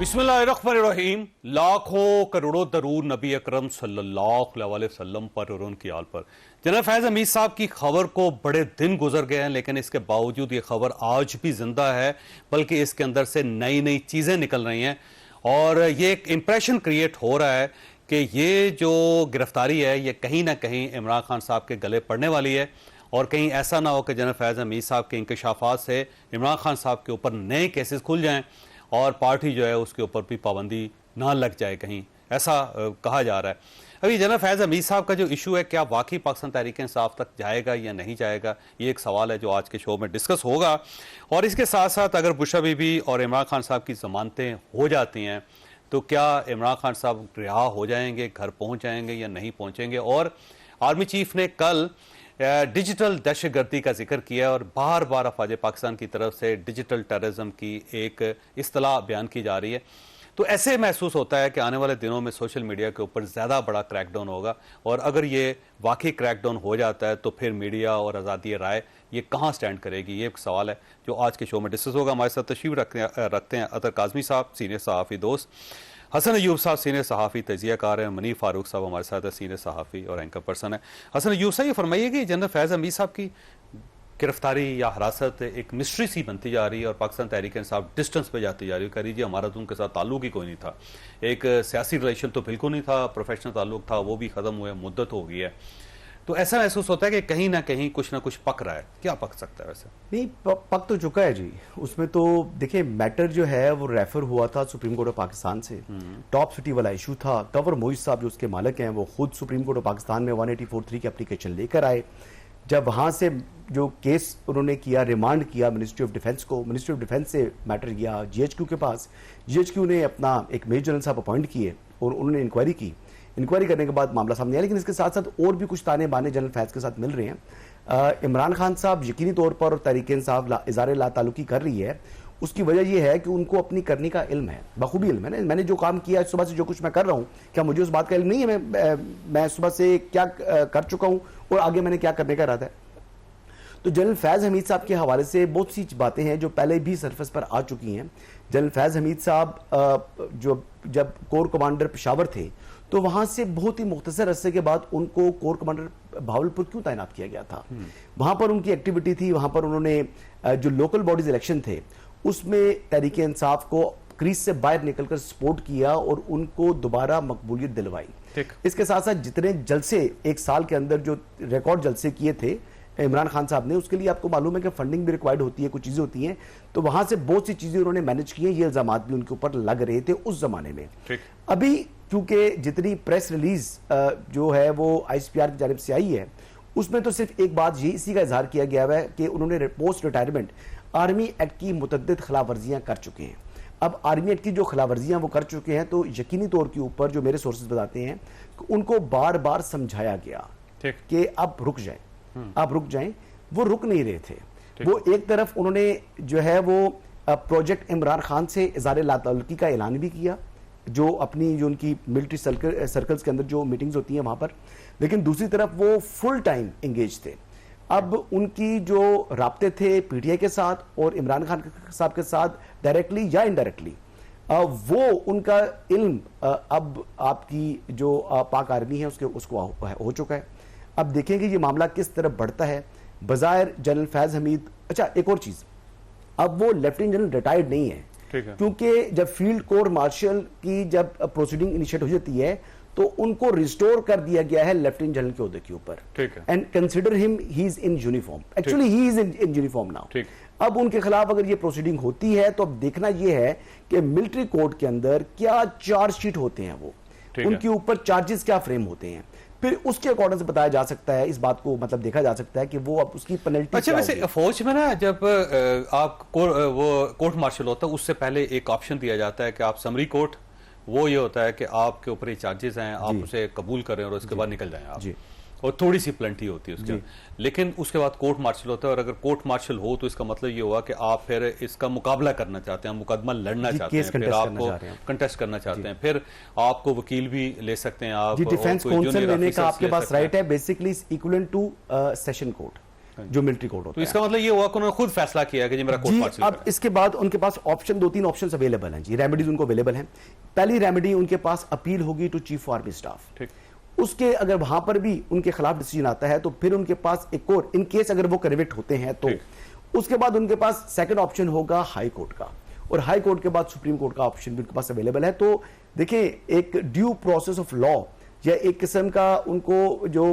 बिस्मिल्लाहिर्रहमानिर्रहीम। लाखों करोड़ों दरूद नबी अकरम सल्लल्लाहु अलैहि वसल्लम पर और उनकी आल पर। जनरल फैज हमीद साहब की खबर को बड़े दिन गुजर गए हैं, लेकिन इसके बावजूद ये खबर आज भी जिंदा है, बल्कि इसके अंदर से नई नई चीजें निकल रही हैं और ये एक इंप्रेशन क्रिएट हो रहा है कि ये जो गिरफ्तारी है ये कहीं ना कहीं इमरान खान साहब के गले पड़ने वाली है और कहीं ऐसा ना हो कि जनरल फैज हमीद साहब के इंकशाफात से इमरान खान साहब के ऊपर नए केसेस खुल जाएं और पार्टी जो है उसके ऊपर भी पाबंदी ना लग जाए, कहीं ऐसा कहा जा रहा है। अभी जनरल फैज हमीद साहब का जो इशू है, क्या वाकई पाकिस्तान तहरीक इंसाफ तक जाएगा या नहीं जाएगा, ये एक सवाल है जो आज के शो में डिस्कस होगा। और इसके साथ साथ अगर बुशरा बीबी और इमरान खान साहब की जमानतें हो जाती हैं तो क्या इमरान खान साहब रिहा हो जाएंगे, घर पहुँच जाएंगे या नहीं पहुँचेंगे। और आर्मी चीफ ने कल डिजिटल दहशतगर्दी का जिक्र किया और बार बार अफवाज पाकिस्तान की तरफ से डिजिटल टेररिज्म की एक इस्तिलाह बयान की जा रही है। तो ऐसे महसूस होता है कि आने वाले दिनों में सोशल मीडिया के ऊपर ज़्यादा बड़ा क्रैकडाउन होगा और अगर ये वाकई क्रैकडाउन हो जाता है तो फिर मीडिया और आज़ादी राय ये कहाँ स्टैंड करेगी, ये एक सवाल है जो आज के शो में डिस्कस होगा। हमारे साथ तशरीफ रखते हैं अतर काज़मी साहब, सीनियर सहाफ़ी दोस्त, हसन अयूब साहब सीनियर सहाफ़ी तजियाकार हैं, मनीर फारूक साहब हमारे साथ है, सीनियर सहाफ़ी और एंकर पर्सन है। हसन अयूब साहब, ये फरमाइए कि जनरल फैज़ हमीद साहब की गिरफ्तारी या हिरासत एक मिस्ट्री सी बनती जा रही है और पाकिस्तान तहरीक इंसाफ डिस्टेंस पे जाती जा रही है। कह लीजिए हमारा तो उनके साथ ताल्लुक ही कोई नहीं था, एक सियासी रिलेशन तो बिल्कुल नहीं था, प्रोफेशनल ताल्लुक था, वो भी ख़त्म हुए, मुद्दत हो गई है। तो ऐसा महसूस होता है कि कहीं ना कहीं कुछ ना कुछ पक रहा है। क्या पक सकता है वैसे? नहीं, पक तो चुका है जी। उसमें तो देखिए मैटर जो है वो रेफर हुआ था सुप्रीम कोर्ट ऑफ पाकिस्तान से। टॉप सिटी वाला इशू था। तंवर मोइज साहब जो उसके मालिक हैं वो खुद सुप्रीम कोर्ट ऑफ पाकिस्तान में 184(3) की एप्लीकेशन लेकर आए। जब वहां से जो केस उन्होंने किया, रिमांड किया मिनिस्ट्री ऑफ डिफेंस को, मिनिस्ट्री ऑफ डिफेंस से मैटर गया जीएचक्यू के पास। जीएचक्यू ने अपना एक मेजर जनरल साहब अपॉइंट किए और उन्होंने इंक्वायरी की। इंक्वायरी करने के बाद मामला सामने आया, लेकिन इसके साथ साथ और भी कुछ ताने बाने जनरल फैज के साथ मिल रहे हैं। इमरान खान साहब यकीनी तौर पर और तहरीक इंसाफ इज़हार ला ताल्लुकी कर रही है। उसकी वजह यह है कि उनको अपनी करने का इल्म है, बखूबी इल्म है ना। मैंने जो काम किया सुबह से, जो कुछ मैं कर रहा हूँ, क्या मुझे उस बात का इल्म नहीं है मैं सुबह से क्या कर चुका हूँ और आगे मैंने क्या करने का इरादा है। तो जनरल फैज हमीद साहब के हवाले से बहुत सी बातें हैं जो पहले भी सरफेस पर आ चुकी हैं। जनरल फैज हमीद साहब जो जब कोर कमांडर पेशावर थे तो वहां से बहुत ही मुख्तसर अरसे के बाद उनको कोर कमांडर भावलपुर क्यों तैनात किया गया था। वहां पर उनकी एक्टिविटी थी, वहां पर उन्होंने जो लोकल बॉडीज इलेक्शन थे उसमें तहरीक इंसाफ को क्रीज से बाहर निकलकर सपोर्ट किया और उनको दोबारा मकबूलियत दिलवाई। इसके साथ साथ जितने जलसे एक साल के अंदर जो रिकॉर्ड जलसे किए थे इमरान खान साहब ने, उसके लिए आपको मालूम है कि फंडिंग भी रिक्वायर्ड होती है, कुछ चीजें होती हैं, तो वहां से बहुत सी चीजें उन्होंने मैनेज की हैं। ये इल्जाम भी उनके ऊपर लग रहे थे उस जमाने में। अभी क्योंकि जितनी प्रेस रिलीज जो है वो आईसीपीआर की जानिब से आई है उसमें तो सिर्फ एक बात ये इसी का इजहार किया गया है कि उन्होंने पोस्ट रिटायरमेंट आर्मी एक्ट की मुतद्दिद खिलाफ वर्जियां कर चुके हैं। अब आर्मी एक्ट की जो खिलाफ वर्जियां वो कर चुके हैं तो यकीनी तौर के ऊपर जो मेरे सोर्सेज बताते हैं कि उनको बार बार समझाया गया कि अब रुक जाएं, आप रुक जाएं। वो रुक नहीं रहे थे। वो एक तरफ उन्होंने जो है वो प्रोजेक्ट इमरान खान से इज़हार ला ताल्लुकी का ऐलान भी किया, जो अपनी जो उनकी मिलिट्री सर्कल्स के अंदर जो मीटिंग्स होती हैं वहां पर, लेकिन दूसरी तरफ वो फुल टाइम एंगेज थे। अब उनकी जो राब्ते थे पीटीआई के साथ और इमरान खान साहब के साथ डायरेक्टली या इनडायरेक्टली, वो उनका इल्म अब आपकी जो पाक आर्मी है उसको हो चुका है। अब देखेंगे ये मामला किस तरफ बढ़ता है। बजायर जनरल फैज हमीद, अच्छा एक और चीज, अब वो लेफ्टिनेंट जनरल रिटायर्ड नहीं है, क्योंकि जब फील्ड कोर्ट मार्शल की जब प्रोसीडिंग इनिशिएट हो जाती है तो उनको रिस्टोर कर दिया गया है लेफ्टिनेंट जनरल के ओहदे के ऊपर and consider him he is in uniform. Actually he is in uniform now. अब उनके खिलाफ अगर ये प्रोसीडिंग होती है तो अब देखना यह है कि मिलिट्री कोर्ट के अंदर क्या चार्जशीट होते हैं, वो उनके ऊपर चार्जेस क्या फ्रेम होते हैं, फिर उसके अकॉर्डिंग से बताया जा सकता है, इस बात को मतलब देखा जा सकता है कि वो अब उसकी पेनल्टी। अच्छा, वैसे फौज में ना जब आप वो कोर्ट मार्शल होता है उससे पहले एक ऑप्शन दिया जाता है कि आप समरी कोर्ट, वो ये होता है कि आपके ऊपर ये चार्जेस हैं, आप उसे कबूल करें और उसके बाद निकल जाएं आप, और थोड़ी सी प्लेंटी होती है उसके। लेकिन उसके बाद कोर्ट मार्शल होता है और अगर कोर्ट मार्शल हो तो इसका मतलब ये हुआ कि आप फिर इसका मुकाबला करना चाहते हैं, मुकदमा लड़ना चाहते हैं, फिर आपको कंटेस्ट करना चाहते हैं, फिर आपको वकील भी ले सकते हैं, आप डिफेंस काउंसिल लेने का आपके पास राइट है। Basically equivalent to session court. जो मिलिट्री कोर्ट होता तो है। इसका मतलब ये हुआ कि उन्होंने खुद फैसला किया कि जी मेरा कोर्ट जी, मार्शल अब इसके बाद उनके पास ऑप्शन 2-3 ऑप्शंस अवेलेबल हैं जी, रेमेडीज उनको अवेलेबल हैं। पहली रेमेडी उनके पास अपील होगी टू चीफ आर्मी स्टाफ। ठीक। उसके अगर वहां पर भी उनके खिलाफ डिसीजन आता है तो फिर उनके पास एक और, इन केस अगर वो कन्विक्ट होते हैं तो उसके बाद उनके पास सेकंड ऑप्शन होगा हाई कोर्ट का, और हाई कोर्ट के बाद सुप्रीम कोर्ट का ऑप्शन भी उनके पास अवेलेबल है। तो देखिए, एक ड्यू प्रोसेस ऑफ लॉ या एक किस्म का उनको जो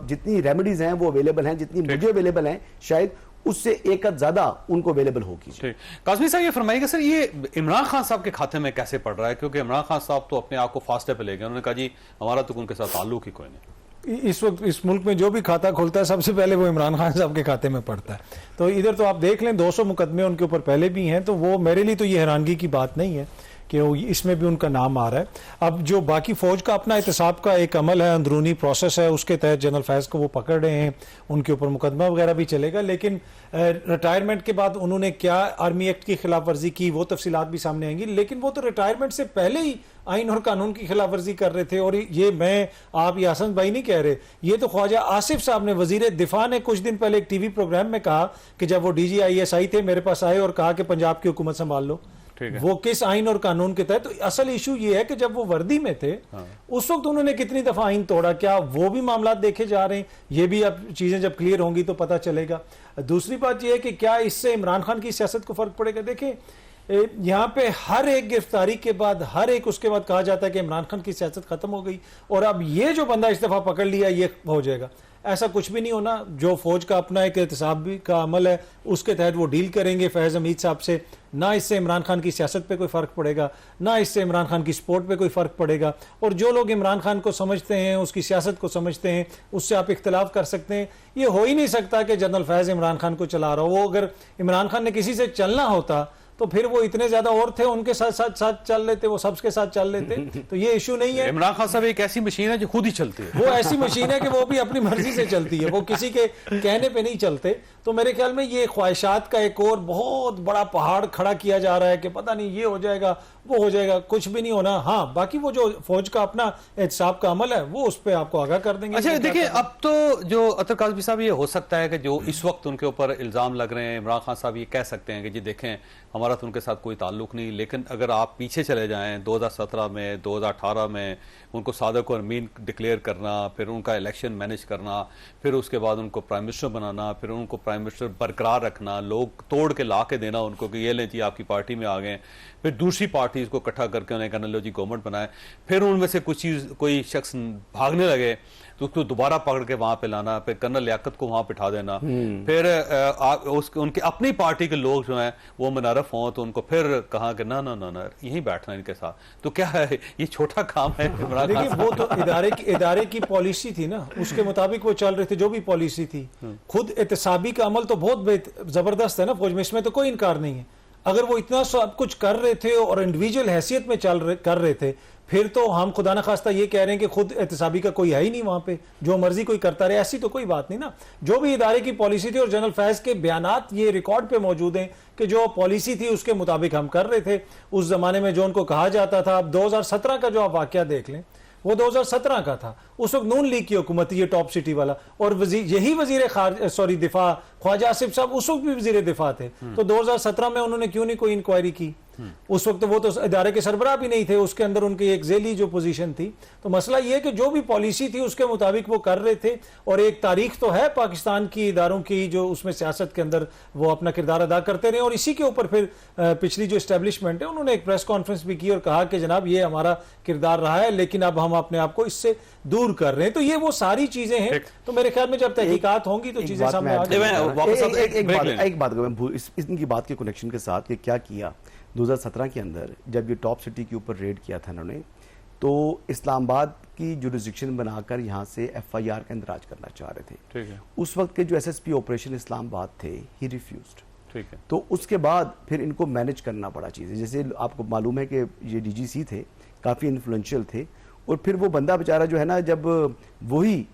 जितनी रेमेडीज हैं वो अवेलेबल हैं, जितनी मुझे अवेलेबल हैं शायद उससे एक हद ज्यादा उनको अवेलेबल होगी। ठीक। काज़मी साहब ये फरमाइएगा सर, ये इमरान खान साहब के खाते में कैसे पड़ रहा है? क्योंकि इमरान खान साहब तो अपने आप को फास्टे पे ले गए, उन्होंने कहा जी हमारा तो उनके साथ ताल्लुक ही कोई नहीं। इस वक्त इस मुल्क में जो भी खाता खुलता है सबसे पहले वो इमरान खान साहब के खाते में पड़ता है। तो इधर तो आप देख लें 200 मुकदमे उनके ऊपर पहले भी हैं, तो वो मेरे लिए तो ये हैरानगी की बात नहीं है कि इसमें भी उनका नाम आ रहा है। अब जो बाकी फौज का अपना एहतसाब का एक अमल है, अंदरूनी प्रोसेस है, उसके तहत जनरल फैज को वो पकड़ रहे हैं, उनके ऊपर मुकदमा वगैरह भी चलेगा। लेकिन रिटायरमेंट के बाद उन्होंने क्या आर्मी एक्ट की खिलाफ वर्जी की वो तफसीलात भी सामने आएंगी। लेकिन वो तो रिटायरमेंट से पहले ही आइन और कानून की खिलाफ वर्जी कर रहे थे। और ये मैं आप या हसन भाई नहीं कह रहे, ये तो ख्वाजा आसिफ साहब ने, वजीर दिफा ने कुछ दिन पहले एक टीवी प्रोग्राम में कहा कि जब वो DGISI थे मेरे पास आए और कहा कि पंजाब की हुकूमत संभाल लो। वो किस आइन और कानून के तहत? तो असल इशू ये है कि जब वो वर्दी में थे उस वक्त उन्होंने कितनी दफा आइन तोड़ा, क्या वो भी मामला देखे जा रहे हैं? ये भी अब चीजें जब क्लियर होंगी तो पता चलेगा। दूसरी बात यह है कि क्या इससे इमरान खान की सियासत को फर्क पड़ेगा? देखें, यहाँ पे हर एक गिरफ्तारी के बाद हर एक उसके बाद कहा जाता है कि इमरान खान की सियासत खत्म हो गई और अब ये जो बंदा इस दफा पकड़ लिया ये हो जाएगा। ऐसा कुछ भी नहीं होना। जो फौज का अपना एक एहतसाब भी का अमल है उसके तहत वो डील करेंगे फैज हमीद साहब से। ना इससे इमरान खान की सियासत पे कोई फर्क पड़ेगा, ना इससे इमरान खान की सपोर्ट पे कोई फर्क पड़ेगा। और जो लोग इमरान खान को समझते हैं, उसकी सियासत को समझते हैं, उससे आप इख्तलाफ कर सकते हैं। ये हो ही नहीं सकता कि जनरल फैज इमरान खान को चला रहा हो। वो अगर इमरान खान ने किसी से चलना होता तो फिर वो इतने ज्यादा और थे, उनके साथ साथ साथ चल लेते, वो सबके साथ चल लेते। तो ये इशू नहीं है। इमरान खान साहब एक ऐसी मशीन है जो खुद ही चलती है। वो ऐसी मशीन है कि वो भी अपनी मर्जी से चलती है, वो किसी के कहने पे नहीं चलते। तो मेरे ख्याल में ये ख्वाहिशात का एक और बहुत बड़ा पहाड़ खड़ा किया जा रहा है कि पता नहीं ये हो जाएगा वो हो जाएगा, कुछ भी नहीं होना। हाँ, बाकी वो जो फौज का अपना एहतसाब का अमल है वो उस पर आपको आगाह कर देंगे। अच्छा देखिए, अब तो जो अतर काज़मी साहब, ये हो सकता है कि जो इस वक्त उनके ऊपर इल्जाम लग रहे हैं, इमरान खान साहब ये कह सकते हैं कि जी देखें हमारा तो उनके साथ कोई ताल्लुक नहीं। लेकिन अगर आप पीछे चले जाएं 2017 में, 2018 में उनको सादक और अमीन डिक्लेयर करना, फिर उनका इलेक्शन मैनेज करना, फिर उसके बाद उनको प्राइम मिनिस्टर बनाना, फिर उनको प्राइम मिनिस्टर बरकरार रखना, लोग तोड़ के ला के देना उनको कि ये लें जी आपकी पार्टी में आ गए, फिर दूसरी पार्टी को इकट्ठा करके उन्हें कहना लो जी गवर्नमेंट बनाए, फिर उनमें से कोई शख्स भागने लगे तो उसको दोबारा पकड़ के वहां पे लाना, फिर कर्नल लियाकत को वहां बिठा देना, फिर उनके अपनी पार्टी के लोग जो हैं वो मुनारफ हों तो उनको फिर कहा कि ना ना ना ना यहीं बैठना इनके साथ। तो क्या है, ये छोटा काम है? देखिए, वो तो इदारे की पॉलिसी थी ना, उसके मुताबिक वो चल रहे थे। जो भी पॉलिसी थी, खुद एहतसाबी का अमल तो बहुत जबरदस्त है ना फौज में, इसमें तो कोई इनकार नहीं है। अगर वो इतना सब कुछ कर रहे थे और इंडिविजुअल हैसियत में कर रहे थे, फिर तो हम खुदा न खास्ता ये कह रहे हैं कि खुद एहतसाबी का कोई है ही नहीं वहां पे, जो मर्जी कोई करता रहे, ऐसी तो कोई बात नहीं ना। जो भी इदारे की पॉलिसी थी, और जनरल फैज के बयानात ये रिकॉर्ड पे मौजूद हैं कि जो पॉलिसी थी उसके मुताबिक हम कर रहे थे। उस जमाने में जो उनको कहा जाता था, अब 2017 का जो आप वाकया देख लें वो 2017 का था। उस वक्त नून लीग की हुकूमत, ये टॉप सिटी वाला, और यही वजीर दिफा ख्वाजा आसिफ साहब उस वक्त भी वजीर दिफा थे। तो 2017 में उन्होंने क्यों नहीं कोई इंक्वायरी की? उस वक्त वो तो इदारे के सरबराह भी नहीं थे, उसके अंदर उनकी एक जेली जो पोजीशन थी। तो मसला ये है कि जो भी पॉलिसी थी उसके मुताबिक वो कर रहे थे। और एक तारीख तो है पाकिस्तान की इदारों की जो उसमें सियासत के अंदर वो अपना किरदार अदा करते रहे। और इसी के ऊपर फिर पिछली जो इस्टेब्लिशमेंट है उन्होंने एक प्रेस कॉन्फ्रेंस भी की और कहा कि जनाब ये हमारा किरदार रहा है, लेकिन अब हम अपने आप को इससे दूर कर रहे हैं। तो ये वो सारी चीजें हैं। तो मेरे ख्याल में जब तहकीकात होंगी तो चीजें सामने आ जाएंगी। एक बात इनकी बात के कनेक्शन के साथ कि क्या किया 2017 के अंदर जब ये टॉप सिटी के ऊपर रेड किया था इन्होंने, तो इस्लामाबाद की जुरिस्डिक्शन बनाकर यहाँ से FIR का इंदराज करना चाह रहे थे। ठीक है। उस वक्त के जो SSP ऑपरेशन इस्लामाबाद थे, ही रिफ्यूज्ड। ठीक है। तो उसके बाद फिर इनको मैनेज करना पड़ा चीज़ें। जैसे आपको मालूम है कि ये DGC थे, काफ़ी इन्फ्लुएंशियल थे, और फिर वो बंदा बेचारा जो है ना, जब वही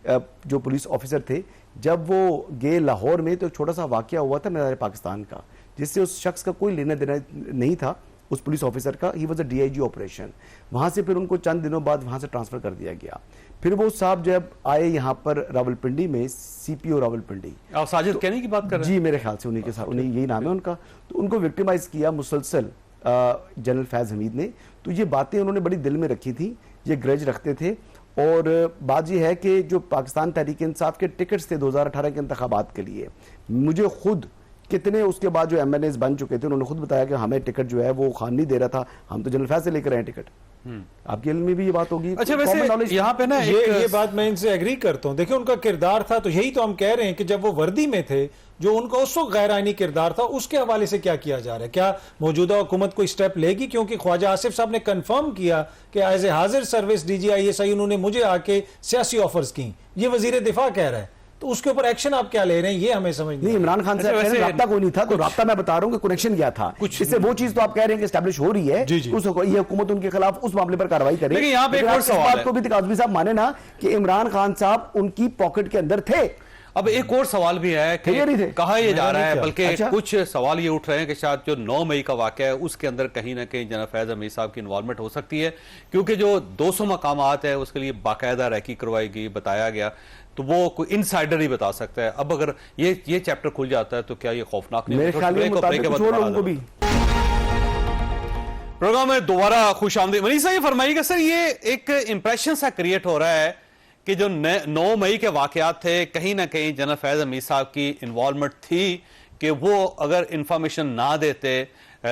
जो पुलिस ऑफिसर थे, जब वो गए लाहौर में तो छोटा सा वाकया हुआ था मीनार पाकिस्तान का, जिससे उस शख्स का कोई लेना देना नहीं था, उस पुलिस ऑफिसर का। He was a DIG operation. वहाँ से फिर उनको चंद दिनों बाद वहाँ से ट्रांसफ़र कर दिया गया। फिर वो साहब जब आए यहाँ पर रावलपिंडी में, सीपीओ रावलपिंडी, आप साजिद कहने की बात कर रहे हैं? जी मेरे ख्याल से उन्हीं के साथ, उन्हीं यही नाम है उनका, तो उनको विक्टिमाइज किया मुसलसल जनरल फैज हमीद ने। तो ये बातें उन्होंने बड़ी दिल में रखी थी, ये ग्रज रखते थे। और बात यह है कि जो पाकिस्तान तहरीक इंसाफ के टिकट्स थे 2018 के इंतखाबात के लिए, मुझे खुद कितने उसके बाद जो एमएनएस बन चुके थे उन्होंने खुद बताया कि हमें टिकट जो है वो खान नहीं दे रहा था, हम तो जनरल फैज से लेकर आए टिकट। आपके इल्म में भी ये बात होगी। अच्छा, वैसे यहाँ पे ना ये बात मैं इनसे एग्री करता हूँ। देखिए उनका किरदार था, तो यही तो हम कह रहे हैं कि जब वो वर्दी में थे, जो उनका उस वक्त गैर आईनी किरदार था, उसके हवाले से क्या किया जा रहा है? क्या मौजूदा हुकूमत कोई स्टेप लेगी? क्योंकि ख्वाजा आसिफ साहब ने कंफर्म किया कि एज ए हाजिर सर्विस DGISI उन्होंने मुझे आके सियासी ऑफर्स की, ये वजीर दिफा कह रहा है। तो उसके ऊपर एक्शन आप क्या ले रहे हैं, ये हमें समझ नहीं। इमरान खान साहब वैसे राब्ता कोई नहीं था, तो राब्ता मैं बता रहा हूं कि कनेक्शन क्या था कुछ इससे। वो चीज तो आप कह रहे हैं कि एस्टैब्लिश हो रही है, जी, जी। उस ये हुकूमत उनके खिलाफ उस मामले पर कार्रवाई करे। लेकिन यहाँ पे एक और सवाल बात है। को भी काजमी साहब माने ना कि इमरान खान साहब उनकी पॉकेट के अंदर थे। अब एक और सवाल भी है कि क्लियर ही थे। कहा यह जा रहा है, बल्कि अच्छा। कुछ सवाल ये उठ रहे हैं कि शायद जो 9 मई का वाकया है उसके अंदर कहीं ना कहीं जनरल फैज हमीद साहब की इन्वॉल्वमेंट हो सकती है, क्योंकि जो 200 मकामात है उसके लिए बाकायदा रैकी करवाई गई, बताया गया, तो वो कोई इनसाइडर ही बता सकता है। अब अगर ये चैप्टर खुल जाता है तो क्या ये खौफनाक नहीं? मेरे ख्याल में मुताबिक कुछ और लोगों को भी प्रोग्राम में दोबारा खुश आमदीद। मनीष साहब ये फरमाइएगा सर, ये एक इंप्रेशन सा क्रिएट हो रहा है कि जो 9 मई के वाकयात थे, कहीं ना कहीं जनरल फैज हमीद साहब की इन्वॉल्वमेंट थी कि वो अगर इंफॉर्मेशन ना देते,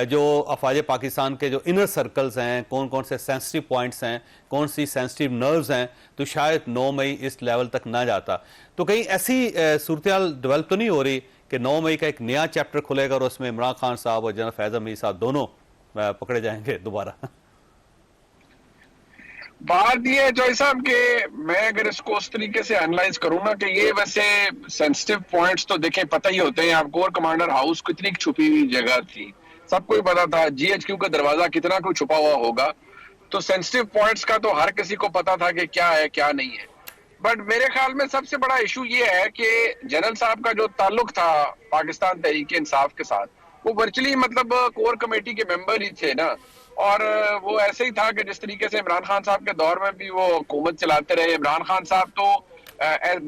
जो अफवाज पाकिस्तान के जो इनर सर्कल्स हैं, कौन कौन से सेंसिटिव पॉइंट्स हैं, कौन सी सेंसिटिव नर्व्स हैं, तो शायद 9 मई इस लेवल तक ना जाता। तो कहीं ऐसी सूरत हाल डेवलप तो नहीं हो रही कि 9 मई का एक नया चैप्टर खुलेगा और उसमें इमरान खान साहब और जनरल फैज हमीद साहब दोनों पकड़े जाएंगे दोबारा? बात ये है जॉय साहब कि मैं अगर इसको उस तरीके से एनालाइज करूं ना कि ये वैसे सेंसिटिव पॉइंट्स तो देखें पता ही होते हैं आपको, और कमांडर हाउस कितनी छुपी हुई जगह थी, सबको ही पता था। GHQ का दरवाजा कितना कुछ छुपा हुआ होगा, तो सेंसिटिव पॉइंट्स का तो हर किसी को पता था कि क्या है क्या नहीं है। बट मेरे ख्याल में सबसे बड़ा इशू ये है कि जनरल साहब का जो ताल्लुक था पाकिस्तान तहरीक इंसाफ के साथ, वो वर्चुअली मतलब कोर कमेटी के मेंबर ही थे ना, और वो ऐसे ही था कि जिस तरीके से इमरान खान साहब के दौर में भी वो हुकूमत चलाते रहे। इमरान खान साहब तो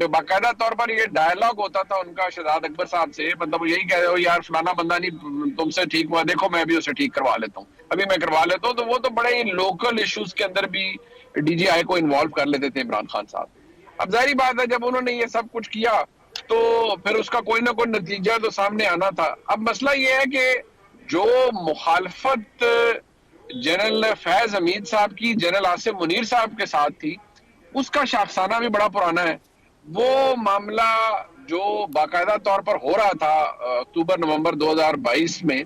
बाकायदा तौर पर ये डायलॉग होता था उनका शहजाद अकबर साहब से, मतलब वो यही कह रहे हो यार फलाना बंदा नहीं तुमसे ठीक हुआ, देखो मैं भी उसे ठीक करवा लेता हूँ, अभी मैं करवा लेता हूँ। तो वो तो बड़े ही लोकल इश्यूज के अंदर भी DGI को इन्वॉल्व कर लेते थे इमरान खान साहब। अब जाहिर बात है जब उन्होंने ये सब कुछ किया तो फिर उसका कोई ना कोई नतीजा तो सामने आना था। अब मसला ये है कि जो मुखालफत जनरल फैज हमीद साहब की जनरल आसिफ मुनीर साहब के साथ थी, उसका शाखसाना भी बड़ा पुराना है। वो मामला जो बाकायदा तौर पर हो रहा था अक्टूबर नवंबर 2022 में,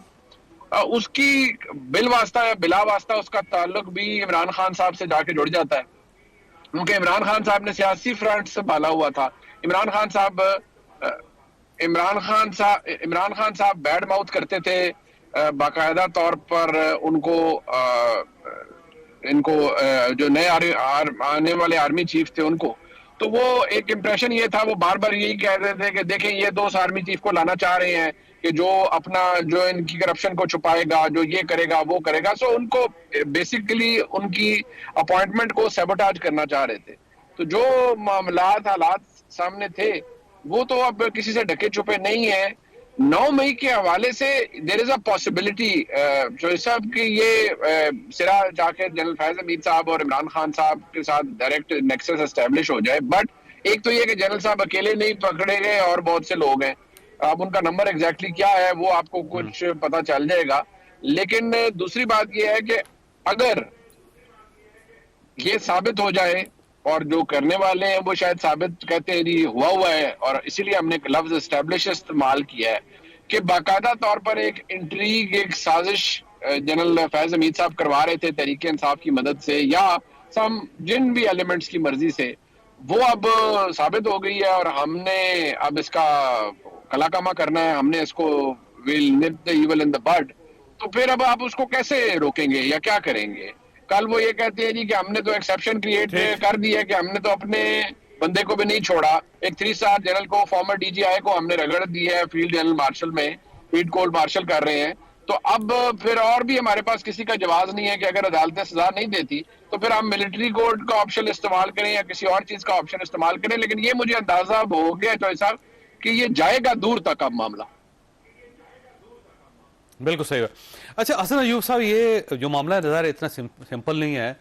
उसकी बिलवास्ता या बिला वास्ता उसका ताल्लुक भी इमरान खान साहब से जाके जुड़ जाता है, क्योंकि इमरान खान साहब ने सियासी फ्रंट से संभाला हुआ था। इमरान खान साहब बैड माउथ करते थे, बाकायदा तौर पर इनको जो नए आने वाले आर्मी चीफ थे उनको, तो वो एक इंप्रेशन ये था, वो बार बार यही कह रहे थे कि देखें ये 2 आर्मी चीफ को लाना चाह रहे हैं कि जो अपना जो इनकी करप्शन को छुपाएगा, जो ये करेगा वो करेगा। सो उनको बेसिकली उनकी अपॉइंटमेंट को सैबोटाज करना चाह रहे थे। तो जो मामलात हालात सामने थे वो तो अब किसी से ढके छुपे नहीं है। 9 मई के हवाले से there is a possibility Shoaib साहब की ये सिरा जाके जनरल फैज हमीद साहब और इमरान खान साहब के साथ डायरेक्ट नेक्सस एस्टेब्लिश हो जाए। बट एक तो ये कि जनरल साहब अकेले नहीं पकड़े गए और बहुत से लोग हैं, अब उनका नंबर एग्जैक्टली क्या है वो आपको कुछ पता चल जाएगा। लेकिन दूसरी बात ये है कि अगर ये साबित हो जाए, और जो करने वाले हैं वो शायद साबित कहते हैं जी हुआ है, और इसीलिए हमने एक लफ्ज एस्टेब्लिश इस्तेमाल किया है कि बाकायदा तौर पर एक इंट्रीग, एक साजिश जनरल फैज हमीद साहब करवा रहे थे तहरीक इंसाफ की मदद से या सम जिन भी एलिमेंट्स की मर्जी से, वो अब साबित हो गई है। और हमने अब इसका कलाकामा करना है, हमने इसको will nip the evil in the bud. तो फिर अब आप उसको कैसे रोकेंगे या क्या करेंगे? कल वो ये कहते हैं जी कि हमने तो एक्सेप्शन क्रिएट कर दिया कि हमने तो अपने बंदे को भी नहीं छोड़ा, एक 3 स्टार जनरल को, फॉर्मर DGI को हमने रगड़ दिया है फील्ड जनरल मार्शल में, फील्ड कोर्ट मार्शल कर रहे हैं। तो अब फिर और भी हमारे पास किसी का जवाब नहीं है कि अगर अदालतें सजा नहीं देती तो फिर हम मिलिट्री कोर्ट का ऑप्शन इस्तेमाल करें या किसी और चीज का ऑप्शन इस्तेमाल करें। लेकिन ये मुझे अंदाजा अब हो गया चौधरी साहब कि ये जाएगा दूर तक अब मामला। बिल्कुल सही है। अच्छा हसन अयूब साहब, ये जो मामला है ज़ाहिर इतना सिंपल नहीं है।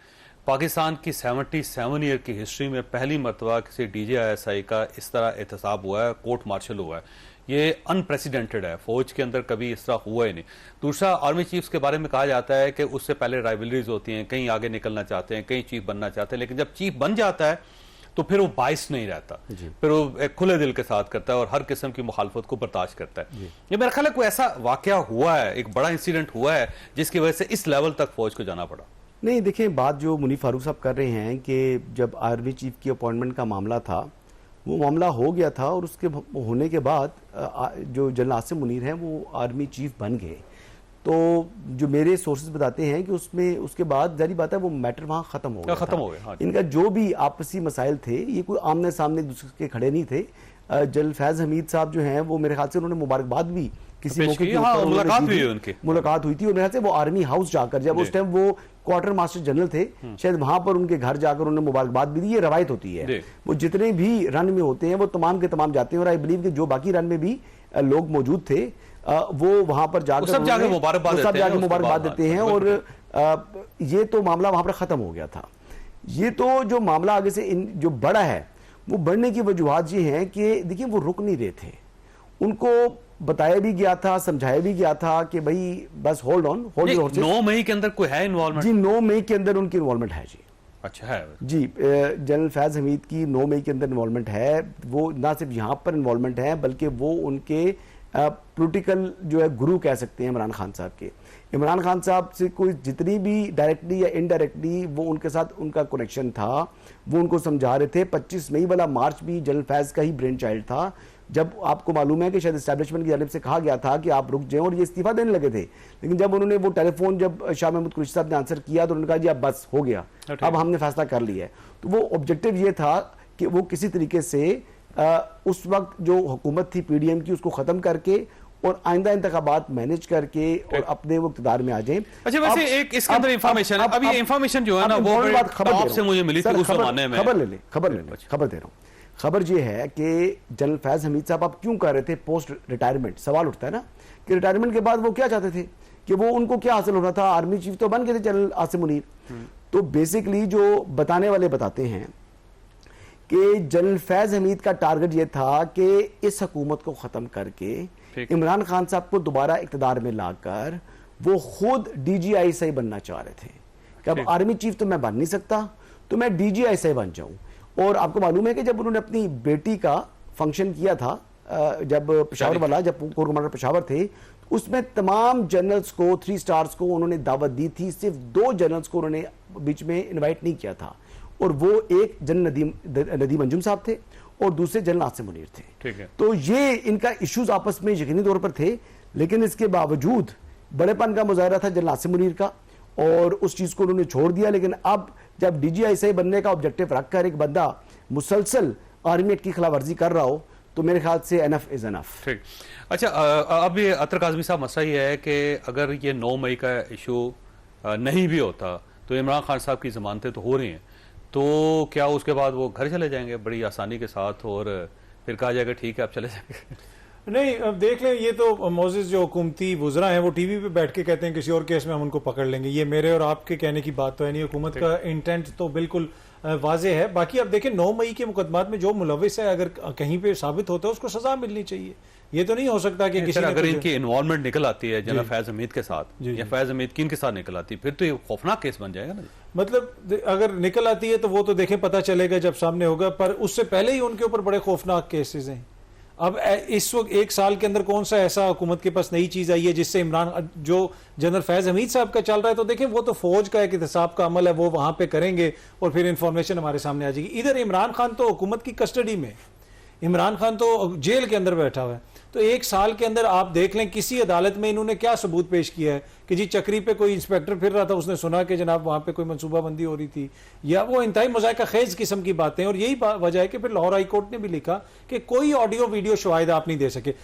पाकिस्तान की 77 ईयर की हिस्ट्री में पहली मरतबा किसी DGISI का इस तरह एहतसाब हुआ है, कोर्ट मार्शल हुआ है। ये अनप्रेसिडेंटेड है, फौज के अंदर कभी इस तरह हुआ ही नहीं। दूसरा, आर्मी चीफ्स के बारे में कहा जाता है कि उससे पहले राइवलरीज होती हैं, कहीं आगे निकलना चाहते हैं, कहीं चीफ बनना चाहते हैं, लेकिन जब चीफ बन जाता है तो फिर वो बाइस नहीं रहता, फिर वो एक खुले दिल के साथ करता है और हर किस्म की मुखालफत को बर्दाश्त करता है। ये मेरा ख्याल है कोई ऐसा वाकया हुआ है, एक बड़ा इंसिडेंट हुआ है जिसकी वजह से इस लेवल तक फौज को जाना पड़ा। नहीं, देखिए बात जो मुनीफ फारूक साहब कर रहे हैं कि जब आर्मी चीफ की अपॉइंटमेंट का मामला था, वो मामला हो गया था और उसके होने के बाद जो जनरल आसिम मुनीर हैं वो आर्मी चीफ बन गए। तो जो मेरे सोर्सेज बताते हैं कि उसमें उसके बाद जारी बात है वो मैटर वहाँ ख़त्म हो गया। हाँ। इनका जो भी आपसी मसाइल थे, ये कोई आमने सामने दूसरे के खड़े नहीं थे। जनरल फैज़ हमीद साहब जो हैं वो मेरे ख्याल से उन्होंने मुबारकबाद भी किसी मौके के ऊपर मुलाकात हुई थी और मेरे ख्याल से वो आर्मी हाउस जाकर, जब उस टाइम वो क्वार्टर मास्टर जनरल थे, शायद वहां पर उनके घर जाकर उन्होंने मुबारकबाद भी दी। ये रवायत होती है, वो जितने भी रन में होते हैं वो तमाम के तमाम जाते हैं और आई बिलीव कि जो बाकी रन में भी लोग मौजूद थे वो वहां पर जाकर सब जाके मुबारकबाद देते हैं और ये तो मामला वहां पर खत्म हो गया था। ये तो जो मामला आगे से जो बड़ा है वो बढ़ने की वजूहत ये हैं कि देखिए वो रुक नहीं रहे थे, उनको बताया भी गया था, समझाया भी गया था कि भाई बस hold on, hold your horses. 9 मई के अंदर कोई है इन्वॉल्वमेंट? जी 9 मई के अंदर उनकी इन्वॉल्वमेंट है जी। अच्छा है जी, जनरल फैज़ हमीद की 9 मई के अंदर इन्वॉल्वमेंट है। वो ना सिर्फ यहाँ पर इन्वॉल्वमेंट है बल्कि वो उनके पॉलिटिकल जो है गुरु कह सकते हैं इमरान खान साहब के। इमरान खान साहब से कोई जितनी भी डायरेक्टली या इनडायरेक्टली वो उनके साथ उनका कनेक्शन था, वो उनको समझा रहे थे। 25 मई वाला मार्च भी जनरल फैज़ का ही ब्रेन चाइल्ड था, जब आपको मालूम है कि शायद एस्टैब्लिशमेंट की जानिब से कहा गया था कि आप रुक जाएं और ये इस्तीफा देने लगे थे। लेकिन जब उन्होंने वो टेलीफोन जब शाह महमूद कुरैशी साहब ने आंसर किया तो उन्होंने कहा जी अब बस हो गया, अब हमने फैसला कर लिया है। तो वो ऑब्जेक्टिव ये था कि वो किसी तरीके से उस वक्त जो हुकूमत थी PDM की उसको ख़त्म करके और आइंदा इंतखाबात मैनेज करके और अपने वो इक़्तिदार में आ जाए। अच्छा वैसे एक इसके अंदर इंफॉर्मेशन है, अभी ये इंफॉर्मेशन जो है ना वो खबर से मुझे मिली थी उस जमाने में। खबर ले ले, खबर दे रहा हूँ। खबर ये है कि जनरल फैज़ हमीद साहब आप क्यों कर रहे थे पोस्ट रिटायरमेंट? सवाल उठता है ना कि रिटायरमेंट के बाद वो क्या चाहते थे, कि वो उनको क्या हासिल होना था? आर्मी चीफ तो बन गए थे जनरल आसिम मुनीर। तो बेसिकली जो बताने वाले बताते हैं कि जनरल फैज़ हमीद का टारगेट ये था कि इस हुकूमत को ख़त्म करके इमरान खान साहब को दोबारा इक़्तिदार में लाकर वो खुद DGISI बनना चाह रहे थे कि अब आर्मी चीफ तो मैं बन नहीं सकता, तो मैं DGISI बन जाऊं। और आपको मालूम है कि जब उन्होंने अपनी बेटी का फंक्शन किया था, जब पेशावर वाला, जब कोर कमांडर पेशावर थे, उसमें तमाम जनरल्स को 3 स्टार्स को उन्होंने दावत दी थी, सिर्फ 2 जनरल्स को उन्होंने बीच में इनवाइट नहीं किया था और वो एक जनरल नदीम अंजुम साहब थे और दूसरे जनरल आसिम मुनीर थे। ठीक है। तो ये इनका इश्यूज आपस में यकीनी तौर पर थे, लेकिन इसके बावजूद बड़ेपन का मुजाहरा था जनरल आसिम मुनीर का और उस चीज को उन्होंने छोड़ दिया। लेकिन अब जब DGISI बनने का ऑब्जेक्टिव रखकर एक बंदा मुसलसल आर्मी एक्ट की खिलाफवर्जी कर रहा हो तो मेरे ख्याल से एनफ इज एनफ। ठीक। अच्छा अब ये अतर काज़मी साहब मसला ये है कि अगर ये 9 मई का इशू नहीं भी होता तो इमरान खान साहब की जमानतें तो हो रही हैं, तो क्या उसके बाद वो घर चले जाएंगे बड़ी आसानी के साथ और फिर कहा जाएगा ठीक है आप चले जाएंगे? नहीं, अब देख लें, ये तो मोज़ेस जो हुकूमती वुज़रा हैं वो टीवी पे बैठ के कहते हैं किसी और केस में हम उनको पकड़ लेंगे। ये मेरे और आपके कहने की बात तो है नहीं, हुकूमत का इंटेंट तो बिल्कुल वाजे है। बाकी अब देखें 9 मई के मुकदमात में जो मुलविस है अगर कहीं पे साबित होता है उसको सजा मिलनी चाहिए। ये तो नहीं हो सकता कि किसी अगर इनकी इन्वॉल्वमेंट निकल आती है जनरल फैज़ हमीद के साथ या फैज़ हमीद की इनके साथ निकल आती है फिर तो ये खौफनाक केस बन जाएगा ना। मतलब अगर निकल आती है तो वो तो देखें पता चलेगा जब सामने होगा, पर उससे पहले ही उनके ऊपर बड़े खौफनाक केसेस हैं। अब इस वक्त 1 साल के अंदर कौन सा ऐसा हुकूमत के पास नई चीज आई है जिससे इमरान जो जनरल फैज़ हमीद साहब का चल रहा है, तो देखें वो तो फौज का एक एहतसाब का अमल है, वो वहां पे करेंगे और फिर इंफॉर्मेशन हमारे सामने आ जाएगी। इधर इमरान खान तो हुकूमत की कस्टडी में, इमरान खान तो जेल के अंदर बैठा हुआ है। तो 1 साल के अंदर आप देख लें किसी अदालत में इन्होंने क्या सबूत पेश किया है कि जी चक्री पे कोई इंस्पेक्टर फिर रहा था, उसने सुना कि जनाब वहां पे कोई मनसूबाबंदी हो रही थी, या वो इंतहाई मज़ाक़ा खेज किस्म की बातें। और यही वजह है कि फिर लाहौर हाई कोर्ट ने भी लिखा कि कोई ऑडियो वीडियो शवाहिद आप नहीं दे सके।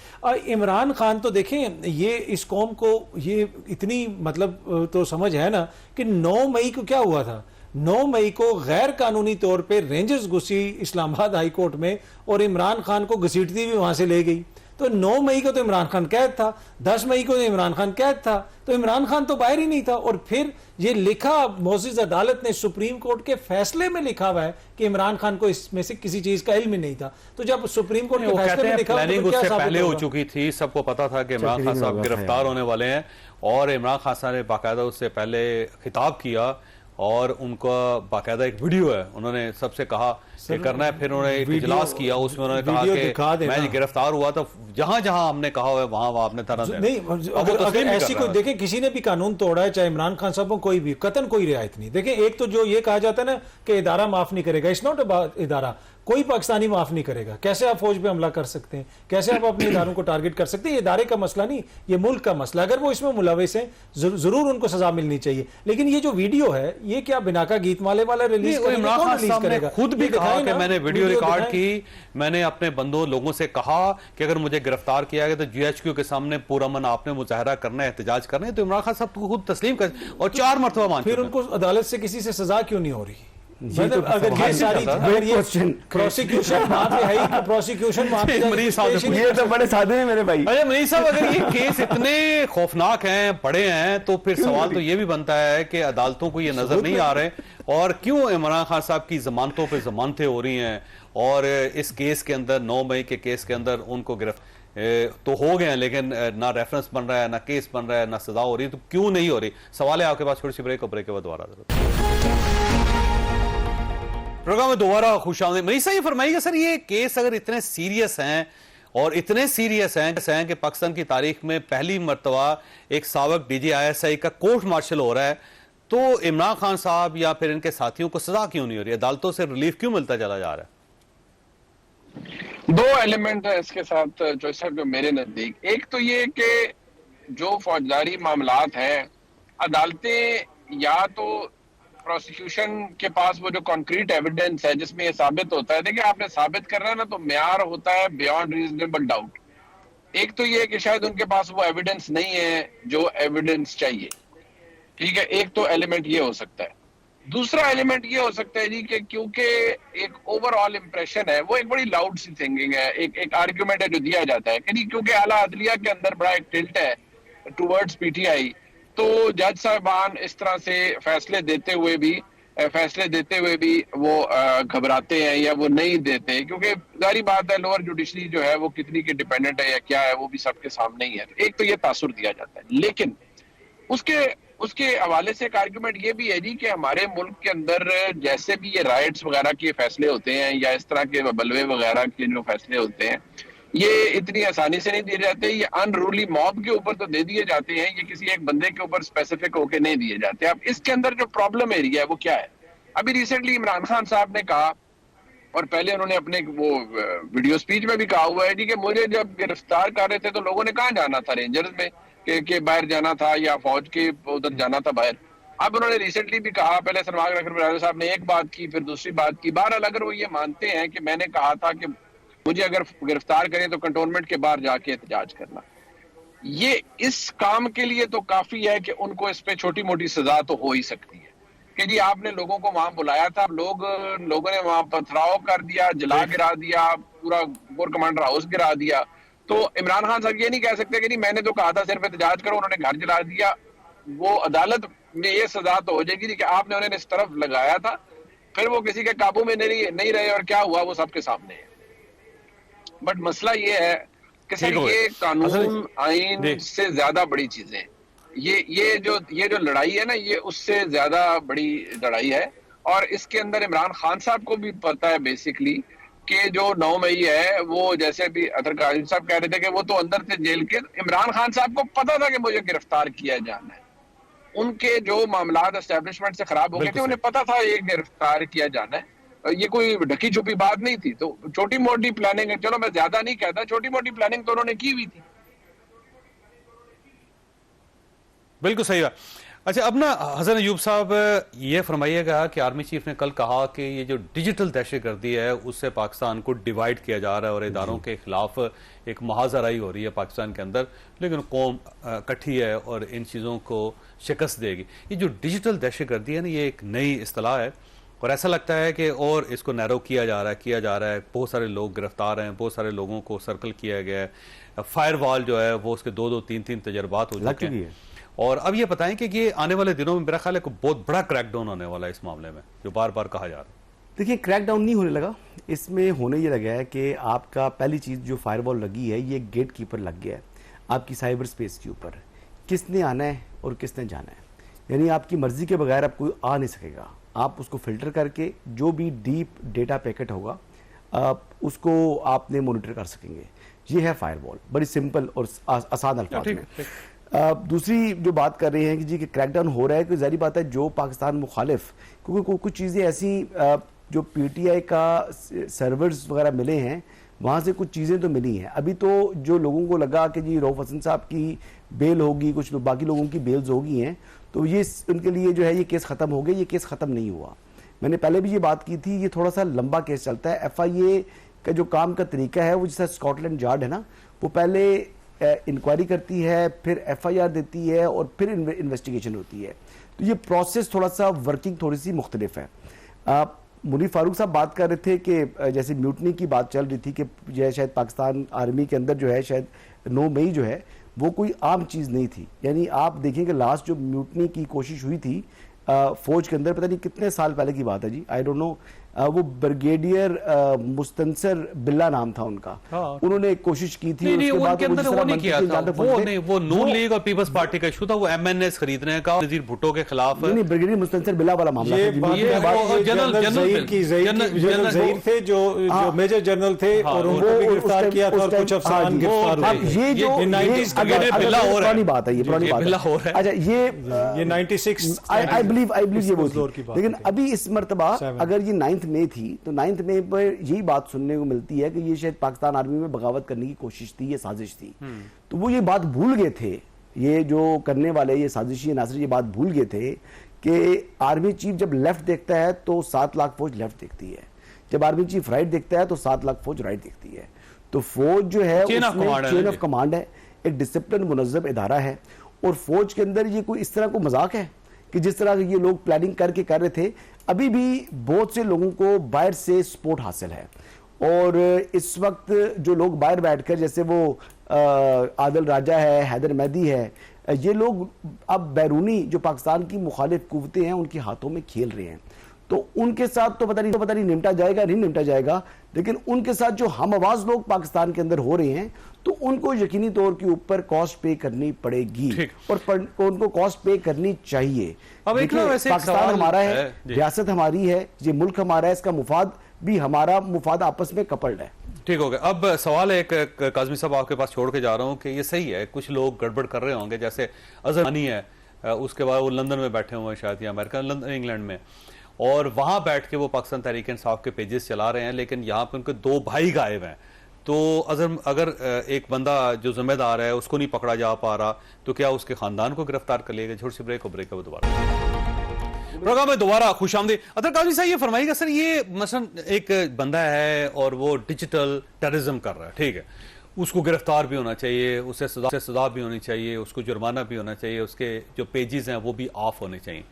इमरान खान तो देखें, ये इस कौम को ये इतनी मतलब तो समझ है ना कि 9 मई को क्या हुआ था। 9 मई को गैर कानूनी तौर पे रेंजर्स घुसी इस्लामाबाद हाई कोर्ट में और इमरान खान को घसीटती भी वहां से ले गई। तो 9 मई को तो इमरान खान कैद था, 10 मई को तो इमरान खान कैद था, तो इमरान खान तो बाहर ही नहीं था। और फिर ये लिखा मोअज़्ज़िज़ अदालत ने सुप्रीम कोर्ट के फैसले में लिखा हुआ है कि इमरान खान को इसमें से किसी चीज का इल्म ही नहीं था। तो जब सुप्रीम कोर्ट के फैसले में लिखा प्लानिंग तो क्या उससे साबित पहले हो होगा? चुकी थी, सबको पता था कि इमरान खान साहब गिरफ्तार होने वाले हैं, और इमरान खान साहब ने बाकायदा उससे पहले खिताब किया और उनका बाकायदा एक वीडियो है, उन्होंने सबसे कहा कि करना है। फिर उन्होंने एक इजलास किया, उसमें उन्होंने कहा कि मैं गिरफ्तार हुआ तो जहां जहां हमने कहा हुआ है वहां आपने तरह नहीं, अगर ऐसी कोई देखें किसी ने भी कानून तोड़ा है, चाहे इमरान खान साहब को कोई भी, कतन कोई रियायत नहीं। देखें, एक तो जो ये कहा जाता है ना कि इदारा माफ नहीं करेगा, इट्स नॉट अबाउट इदारा, कोई पाकिस्तानी माफ नहीं करेगा। कैसे आप फौज पे हमला कर सकते हैं, कैसे आप अपने इदारों को टारगेट कर सकते हैं? ये इदारे का मसला नहीं, ये मुल्क का मसला। अगर वो इसमें मुलविस हैं जरूर उनको सजा मिलनी चाहिए। लेकिन ये जो वीडियो है ये क्या बिना का गीत माले वाला रिलीज इमरान खान साहब ने खुद भी कहा कि मैंने वीडियो रिकॉर्ड की, मैंने अपने बंदों लोगों से कहा कि अगर मुझे गिरफ्तार किया गया तो GHQ के सामने पूरा मन आपने मुजाहरा करना है, एहतजाज करना है। तो इमरान खान साहब को खुद तस्लीम कर और 4 मरतबा मान फिर उनको अदालत से किसी से सजा क्यों नहीं हो रही? मतलब अगर ये सारी प्रोसिक्यूशन वहां पे है ही, प्रोसिक्यूशन वहां पे ये तो बड़े सादे हैं मेरे भाई। अरे मनीष साहब, अगर ये केस इतने खौफनाक हैं, बड़े हैं, तो फिर सवाल तो ये भी बनता है कि अदालतों को ये नजर नहीं आ रहे और क्यों इमरान खान साहब की जमानतों पे जमानतें हो रही हैं, और इस केस के अंदर 9 मई के केस के अंदर उनको तो हो गए हैं, लेकिन ना रेफरेंस बन रहा है, ना केस बन रहा है, ना सजा हो रही है, तो क्यों नहीं हो रही? सवाल है आपके पास। छोटी सी ब्रेक और ब्रेक के बाद दोबारा प्रोग्राम में दोबारा खुशामदीद। मनीष साहब, ये फरमाइएगा सर, ये केस अगर इतने सीरियस हैं और इतने सीरियस हैं कि पाकिस्तान की तारीख में पहली मर्तबा एक साबिक DG ISI का कोर्ट मार्शल हो रहा है, तो इमरान खान साहब या फिर इनके साथियों को सजा क्यों नहीं हो रही? अदालतों से रिलीफ क्यों मिलता चला जा रहा है? 2 एलिमेंट है इसके साथ जो मेरे नजदीक। एक तो ये कि जो फौजदारी मामलात हैं, अदालतें या तो प्रोसिक्यूशन के पास वो जो कॉन्क्रीट एविडेंस है जिसमें ये साबित होता है, देखिए आपने साबित करना है ना, तो म्यार होता है बियॉन्ड रीजनेबल डाउट। एक तो ये कि शायद उनके पास वो एविडेंस नहीं है जो एविडेंस चाहिए, ठीक है, एक तो एलिमेंट ये हो सकता है। दूसरा एलिमेंट ये हो सकता है जी कि क्योंकि एक ओवरऑल इंप्रेशन है, वो एक बड़ी लाउड सी थिंकिंग है, एक आर्ग्यूमेंट है जो दिया जाता है कि क्योंकि आला अदलिया के अंदर बड़ा एक टिल्ट है टुवर्ड्स PTI, तो जज साहबान इस तरह से फैसले देते हुए भी वो घबराते हैं या वो नहीं देते, क्योंकि जारी बात है लोअर जुडिशरी जो है वो कितनी की डिपेंडेंट है या क्या है वो भी सबके सामने ही है। एक तो ये तासुर दिया जाता है, लेकिन उसके हवाले से एक आर्गुमेंट ये भी है जी कि हमारे मुल्क के अंदर जैसे भी ये राइट्स वगैरह के फैसले होते हैं या इस तरह के बलवे वगैरह के जो फैसले होते हैं, ये इतनी आसानी से नहीं दिए जाते। ये अनरूली मॉब के ऊपर तो दे दिए जाते हैं, ये किसी एक बंदे के ऊपर स्पेसिफिक होके नहीं दिए जाते। अब इसके अंदर जो प्रॉब्लम एरिया है वो क्या है? अभी रिसेंटली इमरान खान साहब ने कहा, और पहले उन्होंने अपने वो वीडियो स्पीच में भी कहा हुआ है जी कि मुझे जब गिरफ्तार कर रहे थे तो लोगों ने कहाँ जाना था, रेंजर्स में के बाहर जाना था या फौज के उधर जाना था बाहर। अब उन्होंने रिसेंटली भी कहा, पहले सरमाग रखर साहब ने एक बात की, फिर दूसरी बात की। बहरहाल अगर वो ये मानते हैं कि मैंने कहा था कि मुझे अगर गिरफ्तार करें तो कंटोनमेंट के बाहर जाके एहतजाज करना, ये इस काम के लिए तो काफी है कि उनको इस पे छोटी मोटी सजा तो हो ही सकती है कि जी आपने लोगों को वहां बुलाया था, लोगों ने वहां पथराव कर दिया, जला गिरा दिया, पूरा कोर कमांडर हाउस गिरा दिया। तो इमरान खान साहब ये नहीं कह सकते कि नहीं मैंने तो कहा था सिर्फ एहतजाज करो, उन्होंने घर जला दिया। वो अदालत में ये सजा तो हो जाएगी कि आपने उन्हें इस तरफ लगाया था, फिर वो किसी के काबू में नहीं रहे और क्या हुआ वो सबके सामने है। बट मसला ये है कि सर ये कानून आइन से ज्यादा बड़ी चीजें, ये जो लड़ाई है ना, ये उससे ज्यादा बड़ी लड़ाई है। और इसके अंदर इमरान खान साहब को भी पता है बेसिकली कि जो 9 मई है वो, जैसे भी अतर काजिम साहब कह रहे थे कि वो तो अंदर थे जेल के, इमरान खान साहब को पता था कि मुझे गिरफ्तार किया जाना है। उनके जो मामलात एस्टेब्लिशमेंट से खराब हो गए थे, उन्हें पता था ये गिरफ्तार किया जाना है, ये कोई ढकी छुपी बात नहीं थी। तो छोटी मोटी प्लानिंग है, चलो मैं ज्यादा नहीं कहता, छोटी मोटी प्लानिंग तो उन्होंने की हुई थी। बिल्कुल सही बात। अच्छा, अब ना हसन अयूब साहब ये फरमाइएगा कि आर्मी चीफ ने कल कहा कि ये जो डिजिटल दहशतगर्दी है उससे पाकिस्तान को डिवाइड किया जा रहा है और इदारों के खिलाफ एक महाजराई हो रही है पाकिस्तान के अंदर, लेकिन कौम इकट्ठी है और इन चीज़ों को शिकस्त देगी। ये जो डिजिटल दहशतगर्दी है ना, ये एक नई इस्तिलाह है और ऐसा लगता है कि और इसको नैरो किया जा रहा है। बहुत सारे लोग गिरफ्तार हैं, बहुत सारे लोगों को सर्कल किया गया है। फायरवॉल जो है वो उसके 2-2, 3-3 तजर्बात हो चुके हैं। और अब ये बताएं कि ये आने वाले दिनों में मेरा ख्याल है कि बहुत बड़ा क्रैकडाउन होने वाला है इस मामले में, जो बार बार कहा जा रहा है। देखिए, क्रैकडाउन नहीं होने लगा, इसमें होने ये लगा है कि आपका पहली चीज़ जो फायरवॉल लगी है, ये गेट कीपर लग गया है आपकी साइबर स्पेस के ऊपर। किसने आना है और किसने जाना है, यानी आपकी मर्जी के बगैर अब कोई आ नहीं सकेगा। आप उसको फिल्टर करके जो भी डीप डेटा पैकेट होगा उसको आपने मॉनिटर कर सकेंगे। ये है फायरवॉल, बड़ी सिंपल और आसान अल्फाज में। दूसरी जो बात कर रहे हैं कि जी कि क्रैकडाउन हो रहा है, कि जारी बात है जो पाकिस्तान मुखालिफ, क्योंकि कुछ चीज़ें ऐसी जो पीटीआई का सर्वर्स वगैरह मिले हैं, वहाँ से कुछ चीज़ें तो मिली हैं। अभी तो जो लोगों को लगा कि जी रऊफ हसन साहब की बेल होगी, कुछ बाकी लोगों की बेल्स होगी हैं, तो ये उनके लिए जो है ये केस ख़त्म हो गया। ये केस ख़त्म नहीं हुआ। मैंने पहले भी ये बात की थी, ये थोड़ा सा लंबा केस चलता है। FIA का जो काम का तरीका है वो जैसा स्कॉटलैंड यार्ड है ना, वो पहले इंक्वायरी करती है, फिर FIR देती है और फिर इन्वेस्टिगेशन होती है। तो ये प्रोसेस थोड़ा सा वर्किंग थोड़ी सी मुख्तलिफ है। मुनीर फारूक साहब बात कर रहे थे कि जैसे म्यूटनी की बात चल रही थी कि जो है शायद पाकिस्तान आर्मी के अंदर जो है शायद 9 मई जो है वो कोई आम चीज़ नहीं थी। यानी आप देखें कि लास्ट जो म्यूटनी की कोशिश हुई थी फौज के अंदर, पता नहीं कितने साल पहले की बात है जी, आई डोंट नो, वो ब्रिगेडियर मुस्तंसर बिल्ला नाम था उनका। हाँ। उन्होंने एक कोशिश की थी, नहीं, उसके बाद उनके अंदर वो नहीं किया था, वो नून लीग और पीपल्स पार्टी का इशू था, वो MNS खरीदने का नजीर भुट्टो के खिलाफ। नहीं, ब्रिगेडियर मुस्तंसर बिल्ला वाला मामला ज़हीर थे जो मेजर जनरल थे और उनको भी गिरफ्तार किया था और कुछ अफसरान गिरफ्तार हुए। ये जो पुरानी बात है, ये पुरानी बात है। अच्छा, ये 96 आई बिलीव ये वो थी। लेकिन अभी इस मर्तबा अगर ये 9 मई थी तो 9 मई पर यही बात सुनने को मिलती है कि ये शायद पाकिस्तान आर्मी में बगावत करने की कोशिश थी, ये साजिश थी। तो वो ये बात भूल गए थे, ये जो करने वाले ये साजिशी नासिर ये बात भूल गए थे कि आर्मी चीफ जब लेफ्ट देखता है तो 7 लाख फौज लेफ्ट देखती है, जब आर्मी चीफ राइट देखता है तो 7 लाख फौज राइट देखती है। तो फौज जो है चेन ऑफ कमांड है, एक डिसिप्लिन मुनज़्ज़म इदारा है। और फौज के अंदर ये कोई इस तरह को मजाक है कि जिस तरह ये लोग प्लानिंग करके कर रहे थे। अभी भी बहुत से लोगों को बाहर से सपोर्ट हासिल है और इस वक्त जो लोग बाहर बैठकर, जैसे वो आदिल राजा है, हैदर मेहदी है, ये लोग अब बैरूनी जो पाकिस्तान की मुखालिफ कुव्वतें हैं उनके हाथों में खेल रहे हैं। तो उनके साथ तो पता नहीं निपटा जाएगा, नहीं निपटा जाएगा, लेकिन उनके साथ जो हम आवाज लोग पाकिस्तान के अंदर हो रहे हैं तो उनको यकीनी तौर के ऊपर कॉस्ट पे करनी पड़ेगी और उनको कॉस्ट पे करनी चाहिए। अब एक वैसे पाकिस्तान हमारा है, रियासत हमारी है, ये मुल्क हमारा है, इसका मुफाद भी हमारा, मुफाद आपस में कपल्ड है। ठीक हो गया। अब सवाल है, एक काज़मी साहब आपके पास छोड़ के जा रहा हूं कि ये सही है, कुछ लोग गड़बड़ कर रहे होंगे, जैसे अजहर अनी है, उसके बाद वो लंदन में बैठे हुए हैं शायद, या अमेरिका, इंग्लैंड में, और वहां बैठ के वो पाकिस्तान तहरीक इंसाफ के पेजेस चला रहे हैं, लेकिन यहाँ पे उनके 2 भाई गायब हैं। तो अगर एक बंदा जो जिम्मेदार है उसको नहीं पकड़ा जा पा रहा तो क्या उसके खानदान को गिरफ्तार कर लिया? छोटी सी ब्रेक है, वो दोबारा प्रोग्राम में दोबारा खुशामदीद। अतर काज़मी साहब ये फरमाइएगा, सर ये मसलन एक बंदा है और वो डिजिटल टेररिज्म कर रहा है, ठीक है, उसको गिरफ्तार भी होना चाहिए, उससे सजा भी होनी चाहिए, उसको जुर्माना भी होना चाहिए, उसके जो पेजेस हैं वो भी ऑफ होने चाहिए।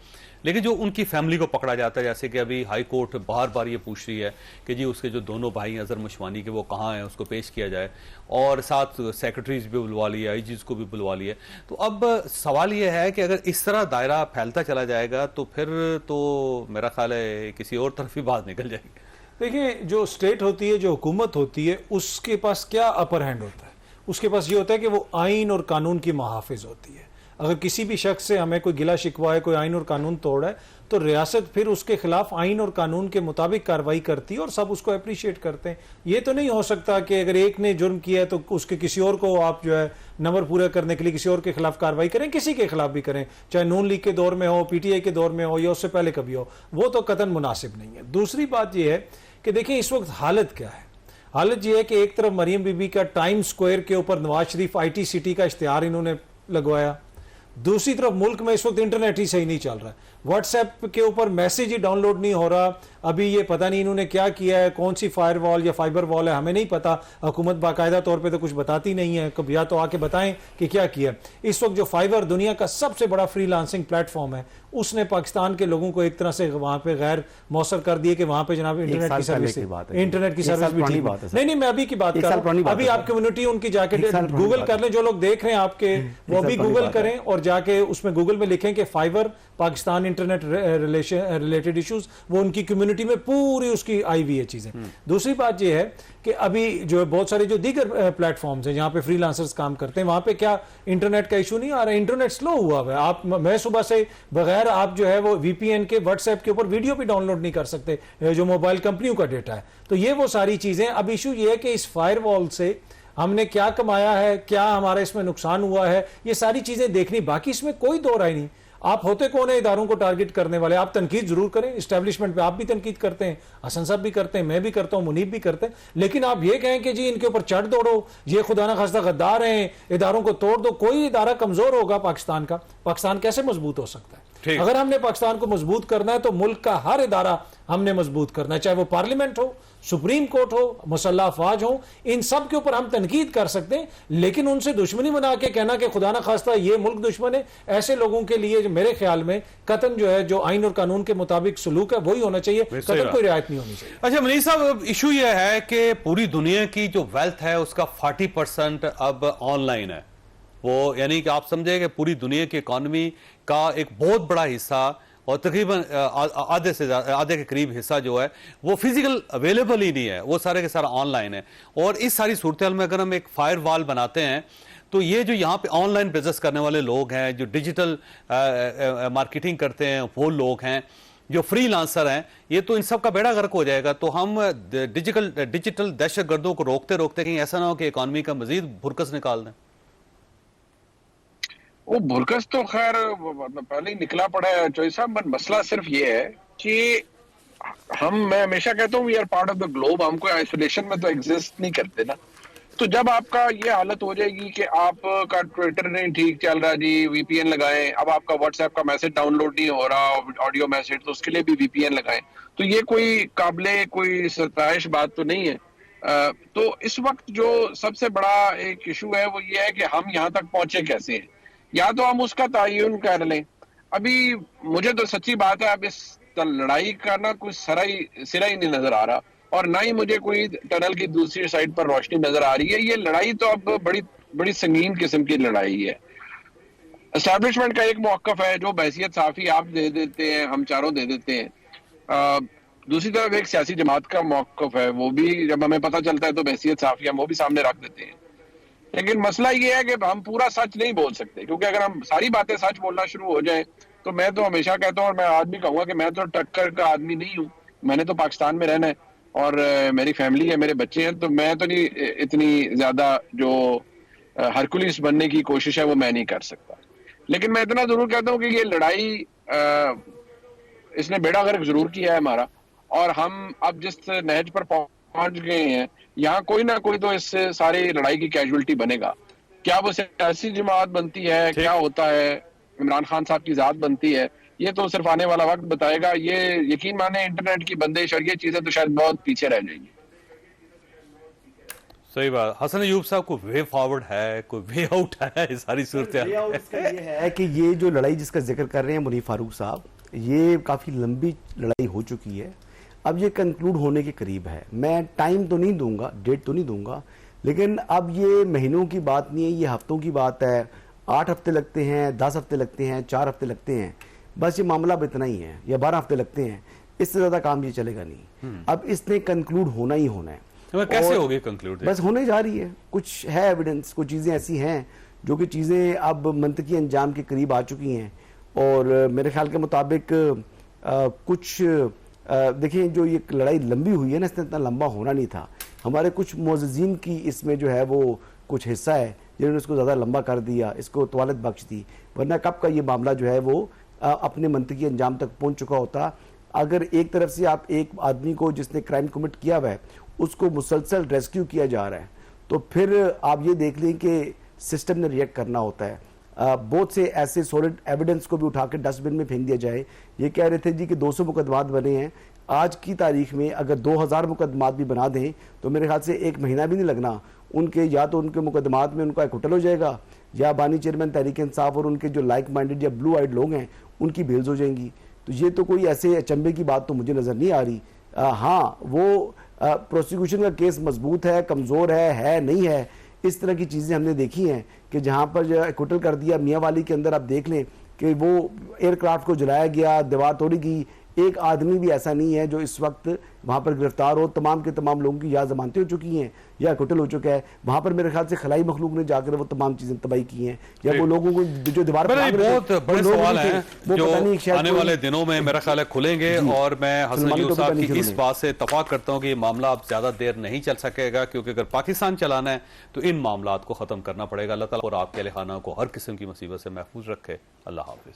लेकिन जो उनकी फैमिली को पकड़ा जाता है, जैसे कि अभी हाई कोर्ट बार बार ये पूछ रही है कि जी उसके जो दोनों भाई अजहर मशवानी के वो कहाँ हैं, उसको पेश किया जाए, और साथ सेक्रेटरीज भी बुलवा लिया, IGs को भी बुलवा लिया। तो अब सवाल ये है कि अगर इस तरह दायरा फैलता चला जाएगा तो फिर तो मेरा ख्याल है किसी और तरफ ही बात निकल जाएगी। देखिए, जो स्टेट होती है, जो हुकूमत होती है, उसके पास क्या अपर हैंड होता है? उसके पास ये होता है कि वो आइन और कानून की मुहाफिज होती है। अगर किसी भी शख्स से हमें कोई गिला शिकवा है, कोई आइन और कानून तोड़ा है, तो रियासत फिर उसके खिलाफ आइन और कानून के मुताबिक कार्रवाई करती है और सब उसको अप्रिशिएट करते हैं। ये तो नहीं हो सकता कि अगर एक ने जुर्म किया है तो उसके किसी और को आप जो है नंबर पूरा करने के लिए किसी और के खिलाफ कार्रवाई करें, किसी के खिलाफ भी करें, चाहे नून लीग के दौर में हो, पीटीआई के दौर में हो या उससे पहले कभी हो, वो तो कतन मुनासिब नहीं है। दूसरी बात यह है कि देखिए इस वक्त हालत क्या है। हालत यह है कि एक तरफ मरियम बीबी का टाइम स्क्वायर के ऊपर नवाज शरीफ IT सिटी का इश्तिहार इन्होंने लगवाया, दूसरी तरफ मुल्क में इस वक्त इंटरनेट ही सही नहीं चल रहा है, व्हाट्सएप के ऊपर मैसेज ही डाउनलोड नहीं हो रहा। अभी ये पता नहीं इन्होंने क्या किया है, कौन सी फायरवॉल या फाइबर वॉल है, हमें नहीं पता। हुकूमत बाकायदा तौर पे तो कुछ बताती नहीं है, कभी या तो आके बताएं कि क्या किया। इस वक्त जो फाइबर दुनिया का सबसे बड़ा फ्रीलांसिंग प्लेटफॉर्म है, उसने पाकिस्तान के लोगों को एक तरह से वहां पे गैर मौसर कर दिए कि वहां पे जनाब इंटरनेट की सर्विस भी ठीक नहीं, मैं अभी की बात कर रहा हूं। अभी आप कम्युनिटी उनकी जाके गूगल कर लें, जो लोग देख रहे हैं आपके वो भी गूगल करें और जाके उसमें गूगल में लिखें कि fibre Pakistan internet related issues, वो उनकी कम्युनिटी में पूरी उसकी आई हुई है चीजें। दूसरी बात ये है कि अभी जो बहुत सारे जो दीगर प्लेटफॉर्म्स हैं जहां पे फ्रीलांसर्स काम करते हैं, वहां पे क्या इंटरनेट का इशू नहीं आ रहा है? इंटरनेट स्लो हुआ है। आप मैं सुबह से बगैर आप जो है वो VPN के व्हाट्सएप के ऊपर वीडियो भी डाउनलोड नहीं कर सकते, जो मोबाइल कंपनियों का डेटा है। तो ये वो सारी चीजें। अब इशू ये है कि इस फायरवॉल से हमने क्या कमाया है, क्या हमारा इसमें नुकसान हुआ है, ये सारी चीजें देखनी, बाकी इसमें कोई दो राय नहीं। आप होते कौन है इदारों को टारगेट करने वाले? आप तनकीद जरूर करें, इस्टेब्लिशमेंट पे आप भी तनकीद करते हैं, हसन साहब भी करते हैं, मैं भी करता हूं, मुनीब भी करते हैं, लेकिन आप ये कहें कि जी इनके ऊपर चढ़ दौड़ो, ये खुदा ना खास्ता गद्दार हैं, इदारों को तोड़ दो। कोई इदारा कमजोर होगा पाकिस्तान का, पाकिस्तान कैसे मजबूत हो सकता है? अगर हमने पाकिस्तान को मजबूत करना है तो मुल्क का हर इदारा हमने मजबूत करना है, चाहे वो पार्लियामेंट हो, सुप्रीम कोर्ट हो, मुसल्लह अफवाज हो, इन सब के ऊपर हम तनकीद कर सकते हैं, लेकिन उनसे दुश्मनी बना के कहना कि खुदा ना खास्ता ये मुल्क दुश्मन है, ऐसे लोगों के लिए मेरे ख्याल में कतन जो है, जो आइन और कानून के मुताबिक सलूक है वही होना चाहिए, कतन कोई रियायत नहीं होनी चाहिए। अच्छा मनीष साहब, इशू यह है कि पूरी दुनिया की जो वेल्थ है उसका 40% अब ऑनलाइन है। वो यानी कि आप समझे कि पूरी दुनिया की इकॉनमी का एक बहुत बड़ा हिस्सा और तकरीबन आधे के करीब हिस्सा जो है वो फिजिकल अवेलेबल ही नहीं है, वो सारे के सारा ऑनलाइन है। और इस सारी सूरत में अगर हम एक फायर वॉल बनाते हैं तो ये जो यहाँ पे ऑनलाइन बिजनेस करने वाले लोग हैं, जो डिजिटल मार्केटिंग करते हैं वो लोग हैं, जो फ्रीलांसर हैं, ये तो इन सब का बेड़ा गर्क हो जाएगा। तो हम डिजिटल दहशतगर्दों को रोकते रोकते कहीं ऐसा ना हो कि इकॉनमी का मजीद भुरकस निकाल दें। वो भुरकस तो खैर मतलब पहले ही निकला पड़ा है चौधरी साहब। मसला सिर्फ ये है कि मैं हमेशा कहता हूँ we are part of the globe, हम कोई आइसोलेशन में तो एग्जिस्ट नहीं करते ना। तो जब आपका ये हालत हो जाएगी कि आपका ट्विटर नहीं ठीक चल रहा जी, VPN लगाएं, अब आपका व्हाट्सएप का मैसेज डाउनलोड नहीं हो रहा, ऑडियो मैसेज, तो उसके लिए भी VPN लगाएं, तो ये कोई काबिले कोई सताइश बात तो नहीं है। तो इस वक्त जो सबसे बड़ा एक इशू है वो ये है कि हम यहाँ तक पहुंचे कैसे हैं, या तो हम उसका तयन कर लें। अभी मुझे तो सच्ची बात है अब इस लड़ाई का ना कुछ सिरा ही नहीं नजर आ रहा, और ना ही मुझे कोई टनल की दूसरी साइड पर रोशनी नजर आ रही है। ये लड़ाई तो अब बड़ी बड़ी संगीन किस्म की लड़ाई है। एस्टैब्लिशमेंट का एक मौकफ है जो बहसियत साफी आप दे देते हैं, हम चारों दे देते हैं। दूसरी तरफ एक सियासी जमात का मौकफ है, वो भी जब हमें पता चलता है तो बहसियत साफी हम वो भी सामने रख देते हैं। लेकिन मसला ये है कि हम पूरा सच नहीं बोल सकते, क्योंकि अगर हम सारी बातें सच बोलना शुरू हो जाए तो मैं तो हमेशा कहता हूँ और मैं आज भी कहूंगा कि मैं तो टक्कर का आदमी नहीं हूँ। मैंने तो पाकिस्तान में रहना है और मेरी फैमिली है, मेरे बच्चे हैं, तो मैं तो नहीं इतनी ज्यादा जो हरकुलिस बनने की कोशिश है वो मैं नहीं कर सकता। लेकिन मैं इतना जरूर कहता हूँ कि ये लड़ाई इसने बेड़ा गर्क जरूर किया है हमारा, और हम अब जिस नहज पर पहुंच गए हैं यहाँ कोई ना कोई तो इससे सारी लड़ाई की कैजुअलिटी बनेगा। क्या वो सियासी जमात बनती है, क्या होता है, इमरान खान साहब की जात बनती है, ये तो सिर्फ आने वाला वक्त बताएगा। ये यकीन माने इंटरनेट की बंदिश और ये चीजें तो शायद बहुत पीछे रह जाएंगी। सही बात। हसन अयूब साहब, कोई वे फॉरवर्ड है, कोई वे आउट है इस सारी सूरत? ये है कि ये जो लड़ाई जिसका जिक्र कर रहे हैं मुनीफ फारूक साहब, ये काफी लंबी लड़ाई हो चुकी है, अब ये कंक्लूड होने के करीब है। मैं टाइम तो नहीं दूंगा, डेट तो नहीं दूंगा, लेकिन अब ये महीनों की बात नहीं है, ये हफ्तों की बात है। 8 हफ्ते लगते हैं, 10 हफ्ते लगते हैं, 4 हफ्ते लगते हैं, बस ये मामला अब इतना ही है, या 12 हफ्ते लगते हैं, इससे ज्यादा काम ये चलेगा नहीं। अब इसने कंक्लूड होना ही होना है। कैसे होगी कंक्लूड? बस होने जा रही है, कुछ है एविडेंस, कुछ चीजें ऐसी हैं जो कि चीज़ें अब मंतकी अंजाम के करीब आ चुकी हैं। और मेरे ख्याल के मुताबिक कुछ देखिए, जो ये लड़ाई लंबी हुई है ना, इसने इतना लंबा होना नहीं था। हमारे कुछ मुअज़्ज़िज़ीन की इसमें जो है वो कुछ हिस्सा है जिन्होंने इसको ज़्यादा लंबा कर दिया, इसको तवालत बख्श दी, वरना कब का ये मामला जो है वो अपने मंतकी अंजाम तक पहुंच चुका होता। अगर एक तरफ से आप एक आदमी को जिसने क्राइम कमिट किया हुआ है उसको मुसलसल रेस्क्यू किया जा रहा है, तो फिर आप ये देख लें कि सिस्टम ने रिएक्ट करना होता है। बहुत से ऐसे सॉलिड एविडेंस को भी उठा के डस्टबिन में फेंक दिया जाए। ये कह रहे थे जी कि 200 मुकदमात बने हैं, आज की तारीख में अगर 2000 मुकदमात भी बना दें तो मेरे ख्याल से एक महीना भी नहीं लगना उनके, या तो उनके मुकदमात में उनका एक्विटल हो जाएगा, या बानी चेयरमैन तहरीक इंसाफ और उनके जो लाइक माइंडेड या ब्लू आइड लोग हैं उनकी बेल्स हो जाएंगी। तो ये तो कोई ऐसे अचंभे की बात तो मुझे नज़र नहीं आ रही। हाँ, वो प्रोसिक्यूशन का केस मजबूत है, कमज़ोर है नहीं है, इस तरह की चीज़ें हमने देखी हैं कि जहाँ पर जो एक्विटल कर दिया मियाँ वाली के अंदर, आप देख लें कि वो एयरक्राफ्ट को जलाया गया, दीवार तोड़ी गई, एक आदमी भी ऐसा नहीं है जो इस वक्त वहाँ पर गिरफ्तार हो। तमाम के तमाम लोगों की या जमानतें हो चुकी हैं या एक्विटल हो चुका है। वहाँ पर मेरे ख्याल से खलाई मखलूक ने जाकर वो तमाम चीज़ें तबाही की हैं, या वो लोगों को जो दीवार पर बहुत बड़े सवाल हैं जो आने वाले दिनों में मेरा ख्याल है खुलेंगे। और मैं हसन यूसुफ साहब की इस बात से इत्तफाक करता हूँ कि ये मामला अब ज्यादा देर नहीं चल सकेगा, क्योंकि अगर पाकिस्तान चलाना है तो इन मामलात को खत्म करना पड़ेगा। अल्लाह ताला और आपके अहल खाना को हर किस्म की मुसीबत से महफूज रखे। अल्लाह हाफिज।